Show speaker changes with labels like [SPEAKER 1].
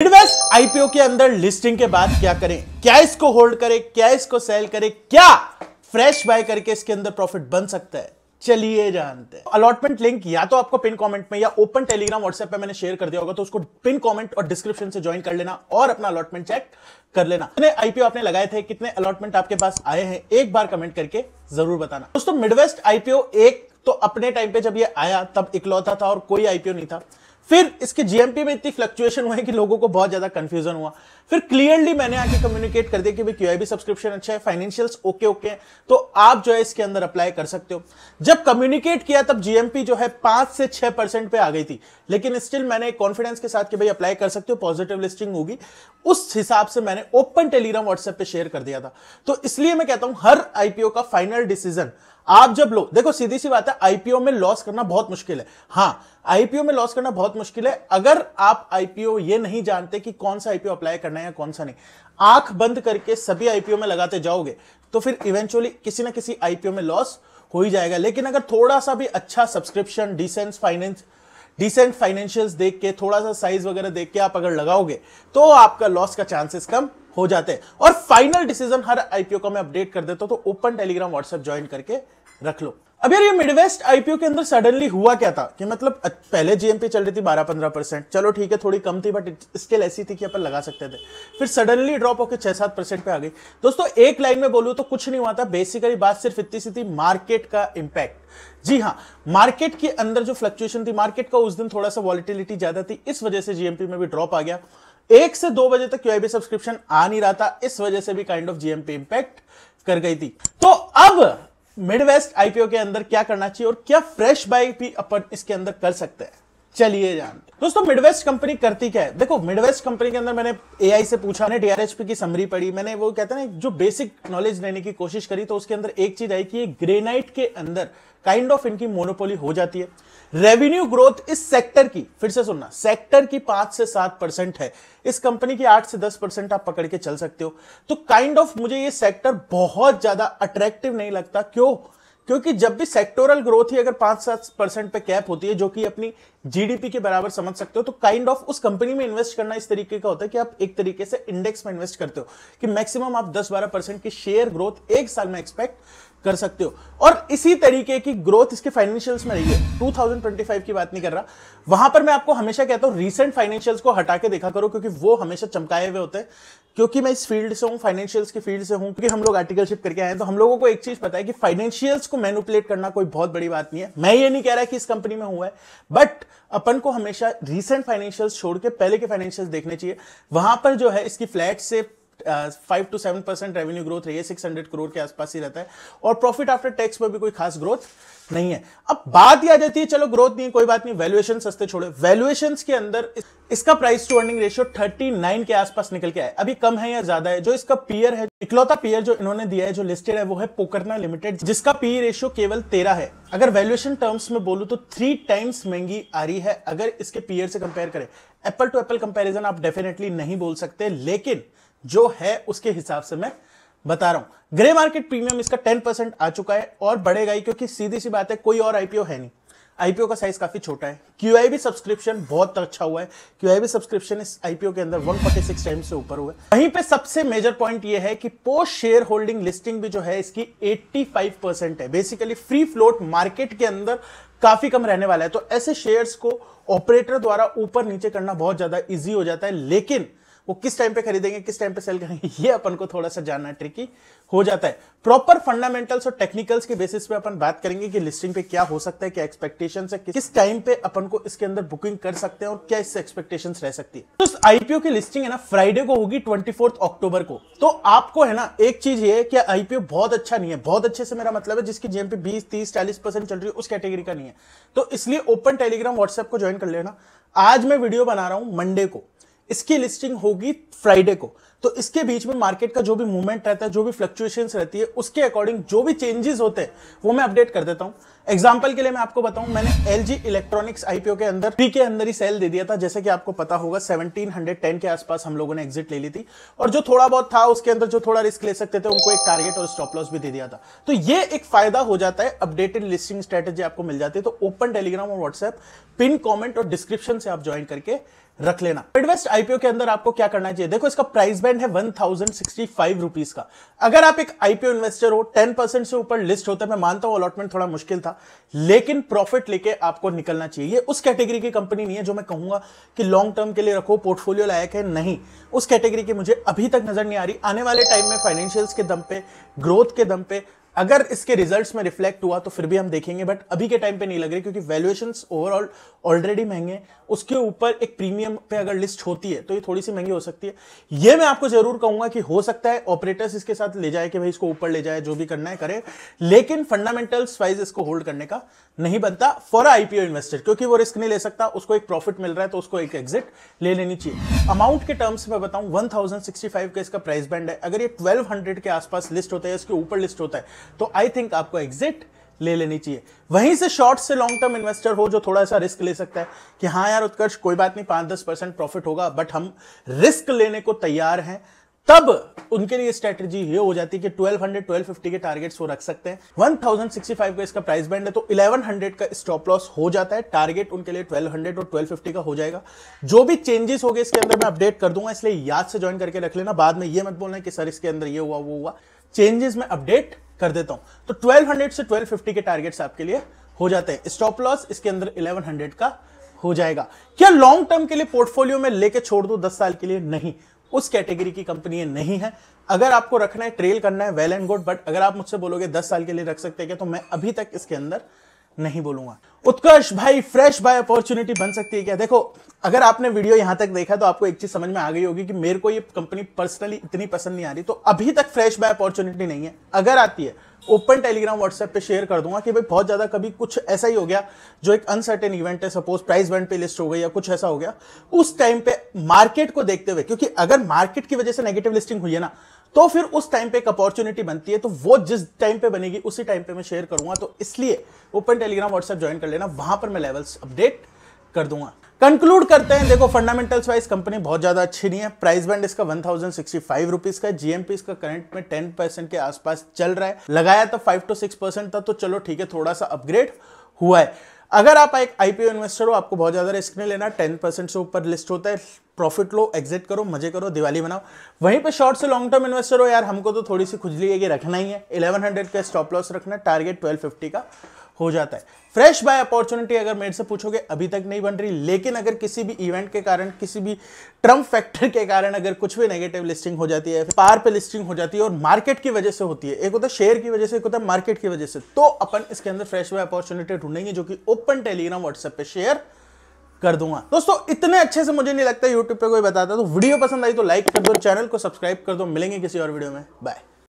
[SPEAKER 1] Midwest IPO के अंदर listing के बाद क्या करें, क्या इसको होल्ड करें, क्या इसको सेल करें, क्या फ्रेश बाय करके इसके अंदर प्रॉफिट बन सकता है, चलिए जानते हैं। अलॉटमेंट लिंक या तो आपको पिन कमेंट में या ओपन टेलीग्राम व्हाट्सएप पे मैंने शेयर कर दिया होगा, तो उसको पिन कमेंट और डिस्क्रिप्शन से ज्वाइन कर लेना और अपना अलॉटमेंट चेक कर लेना। कितने आईपीओ आपने लगाए थे, कितने अलॉटमेंट आपके पास आए हैं, एक बार कमेंट करके जरूर बताना। दोस्तों मिडवेस्ट आईपीओ एक तो अपने टाइम पे जब ये आया तब इकलौता था और कोई आईपीओ नहीं था। फिर इसके जीएमपी में इतनी फ्लक्चुएशन हुए कि लोगों को बहुत ज्यादा कंफ्यूजन हुआ। फिर क्लियरली मैंने आके कम्युनिकेट कर दिया कि भाई क्यूआईबी सब्सक्रिप्शन अच्छा है, फाइनेंशियल्स ओके ओके हैं, तो आप जो है इसके अंदर अप्लाई कर सकते हो। जब कम्युनिकेट किया तब जीएमपी जो है 5 से 6% पे आ गई थी, लेकिन स्टिल मैंने कॉन्फिडेंस के साथ कि भाई अप्लाई कर सकते हो, पॉजिटिव लिस्टिंग होगी, उस हिसाब से मैंने ओपन टेलीग्राम व्हाट्सएप पे शेयर कर दिया था। तो इसलिए मैं कहता हूं हर आईपीओ का फाइनल डिसीजन आप जब लो, देखो सीधी सी बात है, आईपीओ में लॉस करना बहुत मुश्किल है। हां, आईपीओ में लॉस करना बहुत मुश्किल है अगर आप आईपीओ ये नहीं जानते कि कौन सा आईपीओ अप्लाई करना है या कौन सा नहीं। आंख बंद करके सभी आईपीओ में लगाते जाओगे तो फिर इवेंचुअली किसी ना किसी आईपीओ में लॉस हो ही जाएगा। लेकिन अगर थोड़ा सा भी अच्छा सब्सक्रिप्शन, डिसेंट फाइनेंशियल्स देख के, थोड़ा सा साइज वगैरह देख के आप अगर लगाओगे तो आपका लॉस का चांसेस कम हो जाते हैं। और फाइनल डिसीजन हर आईपीओ का मैं अपडेट कर देता हूं, तो ओपन टेलीग्राम व्हाट्सएप ज्वाइन करके रख लो। अब यार ये मिडवेस्ट आईपीओ के अंदर सडनली हुआ क्या था कि मतलब पहले जीएमपी चल रही थी 12-15%, चलो ठीक है थोड़ी कम थी बट स्केल ऐसी थी कि अपन लगा सकते थे। फिर सडनली ड्रॉप होकर 6-7% पे आ गई। दोस्तों एक लाइन में बोलूं तो कुछ नहीं हुआ था, बेसिकली बात सिर्फ इतनी सी थी, मार्केट का इंपैक्ट। जी हाँ, मार्केट के अंदर जो फ्लक्चुएशन थी, मार्केट का उस दिन थोड़ा सा वॉलिटिलिटी ज्यादा थी, इस वजह से जीएमपी में भी ड्रॉप आ गया। 1 से 2 बजे तक क्यूआईबी सब्सक्रिप्शन आ नहीं रहा था, इस वजह से भी काइंड ऑफ जीएमपी इंपैक्ट कर गई थी। तो अब मिडवेस्ट आईपीओ के अंदर क्या करना चाहिए और क्या फ्रेश बाय भी अपन इसके अंदर कर सकते हैं, चलिए जानते हैं। दोस्तों मिडवेस्ट कंपनी करती क्या है, देखो मिडवेस्ट कंपनी के अंदर मैंने एआई से पूछा, मैंने डीआरएचपी की समरी पढ़ी, मैंने वो कहते हैं ना जो बेसिक नॉलेज लेने की कोशिश करी, तो उसके अंदर एक चीज आई कि ग्रेनाइट के अंदर काइंड ऑफ इनकी मोनोपोली हो जाती है। रेवेन्यू ग्रोथ इस सेक्टर की, फिर से सुनना, सेक्टर की 5 से 7% है, इस कंपनी की 8 से 10% आप पकड़ के चल सकते हो। तो काइंड ऑफ मुझे ये सेक्टर बहुत ज्यादा अट्रैक्टिव नहीं लगता। क्यों? क्योंकि जब भी सेक्टोरल ग्रोथ ही अगर 5-7% पे कैप होती है, जो कि अपनी जीडीपी के बराबर समझ सकते हो, तो काइंड ऑफ उस कंपनी में इन्वेस्ट करना इस तरीके का होता है कि आप एक तरीके से इंडेक्स में इन्वेस्ट करते हो कि मैक्सिमम आप 10-12% की शेयर ग्रोथ एक साल में एक्सपेक्ट कर सकते हो। और इसी तरीके की ग्रोथ इसके फाइनेंशियल्स में रही है। 2025 की बात नहीं कर रहा, वहां पर मैं आपको हमेशा कहता हूं रीसेंट फाइनेंशियल्स को हटा के देखा करो, क्योंकि वो हमेशा चमकाए हुए होते हैं। क्योंकि मैं इस फील्ड से हूं, फाइनेंशियल्स की फील्ड से हूं, क्योंकि हम लोग आर्टिकलशिप करके आए हैं, तो हम लोगों को एक चीज पता है कि फाइनेंशियल्स को मैनिपुलेट करना कोई बहुत बड़ी बात नहीं है। मैं ये नहीं कह रहा कि इस कंपनी में हुआ है, बट अपन को हमेशा रीसेंट फाइनेंशियल्स छोड़ के पहले के फाइनेंशियल्स देखने चाहिए। वहां पर जो है इसकी फ्लैट से 5 to 7% रेवेन्यू ग्रोथ रही है, 600 करोड़ के आसपास ही रहता है, और प्रॉफिट आफ्टर टैक्स में भी कोई खास ग्रोथ नहीं है। अब बात यह आ जाती है, चलो ग्रोथ नहीं है कोई बात नहीं, वैल्यूएशन सस्ते छोड़े, वैल्यूएशंस के अंदर इसका प्राइस टू अर्निंग रेशियो 39 के आसपास निकल के आया। अभी कम है या ज्यादा है? जो इसका पीयर है, इकलौता पीयर जो इन्होंने दिया है, जो लिस्टेड है, वो है पोकरना लिमिटेड, जिसका पी रेशियो केवल 13 है। अगर वैल्यूएशन टर्म्स में बोलूं तो 3 टाइम्स महंगी आ रही है अगर इसके पीयर से कंपेयर करें। एप्पल टू एप्पल कंपेरिजन आप डेफिनेटली नहीं बोल सकते, लेकिन जो है उसके हिसाब से मैं बता रहा हूं। ग्रे मार्केट प्रीमियम इसका 10% आ चुका है और बढ़ेगा ही, क्योंकि सीधी सी बात है कोई और आईपीओ है नहीं, आईपीओ का साइज काफी छोटा है। क्यूआईबी सब्सक्रिप्शन बहुत अच्छा हुआ है, क्यूआईबी सब्सक्रिप्शन इस आईपीओ के अंदर 146 टाइम्स से ऊपर हुआ है। वहीं पे सबसे मेजर पॉइंट ये है कि पोस्ट शेयर होल्डिंग लिस्टिंग भी जो है इसकी 85% है। बेसिकली फ्री फ्लोट मार्केट के अंदर काफी कम रहने वाला है, तो ऐसे शेयर्स को ऑपरेटर द्वारा ऊपर नीचे करना बहुत ज्यादा ईजी हो जाता है। लेकिन वो किस टाइम पे खरीदेंगे, किस टाइम पे सेल करेंगे, ये अपन को थोड़ा सा जानना ट्रिकी हो जाता है। प्रॉपर फंडामेंटल्स और टेक्निकल्स के बेसिस पे अपन बात करेंगे कि लिस्टिंग पे क्या हो सकता है, क्या एक्सपेक्टेशंस है, किस टाइम पे अपन को इसके अंदर बुकिंग कर सकते हैं और क्या इससे एक्सपेक्टेशंस रह सकती है। तो इस आईपीओ की लिस्टिंग है ना फ्राइडे को होगी, 24 अक्टूबर को। तो आपको है ना एक चीज ये है कि आईपीओ बहुत अच्छा नहीं है, बहुत अच्छे से मेरा मतलब है जिसकी जीएमपी 20-30-40% चल रही है, उस कैटेगरी का नहीं है। तो इसलिए ओपन टेलीग्राम व्हाट्सएप को ज्वाइन कर लेना। आज मैं वीडियो बना रहा हूं मंडे को, इसकी लिस्टिंग होगी फ्राइडे को, तो इसके बीच में मार्केट का जो भी मूवमेंट रहता है, जो भी फ्लक्चुएशंस रहती है, उसके अकॉर्डिंग जो भी चेंजेस होते हैं वो मैं अपडेट कर देता हूं। एग्जांपल के लिए मैं आपको बताऊं, मैंने एलजी इलेक्ट्रॉनिक्स आईपीओ के अंदर फ्री के अंदर ही सेल दे दिया था, जैसे कि आपको पता होगा 1710 के आसपास हम लोगों ने एग्जिट ले ली थी, और जो थोड़ा बहुत था उसके अंदर जो थोड़ा रिस्क ले सकते थे उनको एक टारगेट और स्टॉप लॉस भी दे दिया था। तो ये एक फायदा हो जाता है, अपडेटेड लिस्टिंग स्ट्रेटेजी आपको मिल जाती है। तो ओपन टेलीग्राम और व्हाट्सएप पिन कमेंट और डिस्क्रिप्शन से आप ज्वाइन करके रख लेना। मिडवेस्ट आईपीओ के अंदर आपको क्या करना चाहिए, देखो इसका प्राइस बैंड है 1065 रुपीज का। अगर आप एक आईपीओ इन्वेस्टर हो, 10% से ऊपर लिस्ट होता है, मैं मानता हूं अलॉटमेंट थोड़ा मुश्किल था, लेकिन प्रॉफिट लेके आपको निकलना चाहिए। ये उस कैटेगरी की कंपनी नहीं है जो मैं कहूंगा कि लॉन्ग टर्म के लिए रखो, पोर्टफोलियो लायक है, नहीं, उस कैटेगरी की मुझे अभी तक नजर नहीं आ रही। आने वाले टाइम में फाइनेंशियल्स के दम पे, ग्रोथ के दम पे, अगर इसके रिजल्ट्स में रिफ्लेक्ट हुआ तो फिर भी हम देखेंगे, बट अभी के टाइम पे नहीं लग रही, क्योंकि वैल्यूएशंस ओवरऑल ऑलरेडी महंगे, उसके ऊपर एक प्रीमियम पे अगर लिस्ट होती है तो ये थोड़ी सी महंगी हो सकती है। ये मैं आपको जरूर कहूंगा कि हो सकता है ऑपरेटर्स इसके साथ ले जाए कि भाई इसको ऊपर ले जाए, जो भी करना है करे, लेकिन फंडामेंटल्स वाइज इसको होल्ड करने का नहीं बनता फॉर आईपीओ इन्वेस्टर, क्योंकि वो रिस्क नहीं ले सकता, उसको एक प्रॉफिट मिल रहा है तो उसको एक एग्जिट ले लेनी चाहिए। अमाउंट के टर्म्स में बताऊं, 1065 का इसका प्राइस बैंड है। अगर ये 1200 के आसपास लिस्ट होता है, इसके ऊपर लिस्ट होता है, तो आई थिंक आपको एग्जिट ले लेनी चाहिए। वहीं से शॉर्ट से लॉन्ग टर्म इन्वेस्टर हो जो थोड़ा सा रिस्क ले सकता है कि हाँ यार उत्कर्ष कोई बात नहीं, 5-10% प्रॉफिट होगा, बट हम रिस्क लेने को तैयार हैं, तब उनके लिए स्ट्रेटजी ये हो जाती है कि 1200-1250 के टारगेट्स वो रख सकते हैं। 1065 का इसका प्राइस बैंड है, तो 1100 का स्टॉप लॉस हो जाता है, टारगेट उनके लिए 1200 और 1250 का हो जाएगा। जो भी चेंजेस हो गए इसके अंदर मैं अपडेट कर दूंगा, इसलिए याद से ज्वाइन करके रख लेना, बाद में ये मत बोलना कि सर इसके अंदर ये हुआ वो हुआ, चेंजेस में अपडेट कर देता हूं। तो 1200 से 1250 के टारगेट्स आपके लिए हो जाते हैं। स्टॉप लॉस इसके अंदर 1100 का हो जाएगा। क्या लॉन्ग टर्म के लिए पोर्टफोलियो में लेके छोड़ दो 10 साल के लिए? नहीं, उस कैटेगरी की कंपनी नहीं है। अगर आपको रखना है, ट्रेल करना है, वेल एंड गुड, बट अगर आप मुझसे बोलोगे 10 साल के लिए रख सकते हैं क्या, तो मैं अभी तक इसके अंदर नहीं बोलूंगा। उत्कर्ष भाई फ्रेश बाय अपॉर्चुनिटी बन सकती है क्या? देखो, अगर आपने वीडियो यहां तक देखा तो आपको एक चीज समझ में आ गई होगी कि मेरे को ये कंपनी पर्सनली इतनी पसंद नहीं आ रही, तो अभी तक फ्रेश बाय अपॉर्चुनिटी नहीं है। अगर आती है ओपन टेलीग्राम व्हाट्सएप पे शेयर कर दूंगा कि भाई बहुत ज्यादा कभी कुछ ऐसा ही हो गया जो एक अनसर्टेन इवेंट है, सपोज प्राइस बैंड पे लिस्ट हो गई या कुछ ऐसा हो गया, उस टाइम पे मार्केट को देखते हुए, क्योंकि अगर मार्केट की वजह से नेगेटिव लिस्टिंग हुई है ना, तो फिर उस टाइम पे एक अपॉर्चुनिटी बनती है, तो वो जिस टाइम पे बनेगी उसी टाइम पे मैं शेयर करूंगा। तो इसलिए ओपन टेलीग्राम व्हाट्सएप ज्वाइन कर लेना, वहां पर मैं लेवल्स अपडेट कर दूंगा। कंक्लूड करते हैं, देखो फंडामेंटल्स वाइज कंपनी बहुत ज्यादा अच्छी नहीं है। प्राइस बैंड इसका 1065 रुपीज का, जीएमपी इसका करंट में 10% के आसपास चल रहा है, लगाया था 5 to 6% था, तो चलो ठीक है, थोड़ा सा अपग्रेड हुआ है। अगर आप एक आईपीओ इन्वेस्टर हो, आपको बहुत ज्यादा रिस्क नहीं लेना, 10% से ऊपर लिस्ट होता है, प्रॉफिट लो, एग्जिट करो, मजे करो, दिवाली बनाओ। वहीं पे शॉर्ट से लॉन्ग टर्म इन्वेस्टर हो, यार हमको तो थोड़ी सी खुजली है कि रखना ही है, 1100 का स्टॉप लॉस रखना, टारगेट 1250 का हो जाता है। फ्रेश बाय अपॉर्चुनिटी अगर मेरे से पूछोगे अभी तक नहीं बन रही, लेकिन अगर किसी भी इवेंट के कारण, किसी भी ट्रम्प फैक्टर के कारण अगर कुछ भी नेगेटिव लिस्टिंग हो जाती है, पार पे लिस्टिंग हो जाती है और मार्केट की वजह से होती है, एक होता है शेयर की वजह से, एक होता है मार्केट की वजह से, तो अपन इसके अंदर फ्रेश बाय अपॉर्चुनिटी ढूंढेंगे, जो कि ओपन टेलीग्राम व्हाट्सएप पे शेयर कर दूंगा। दोस्तों इतने अच्छे से मुझे नहीं लगता यूट्यूब पे कोई बताता, तो वीडियो पसंद आई तो लाइक कर दो, चैनल को सब्सक्राइब कर दो। मिलेंगे किसी और वीडियो में, बाय।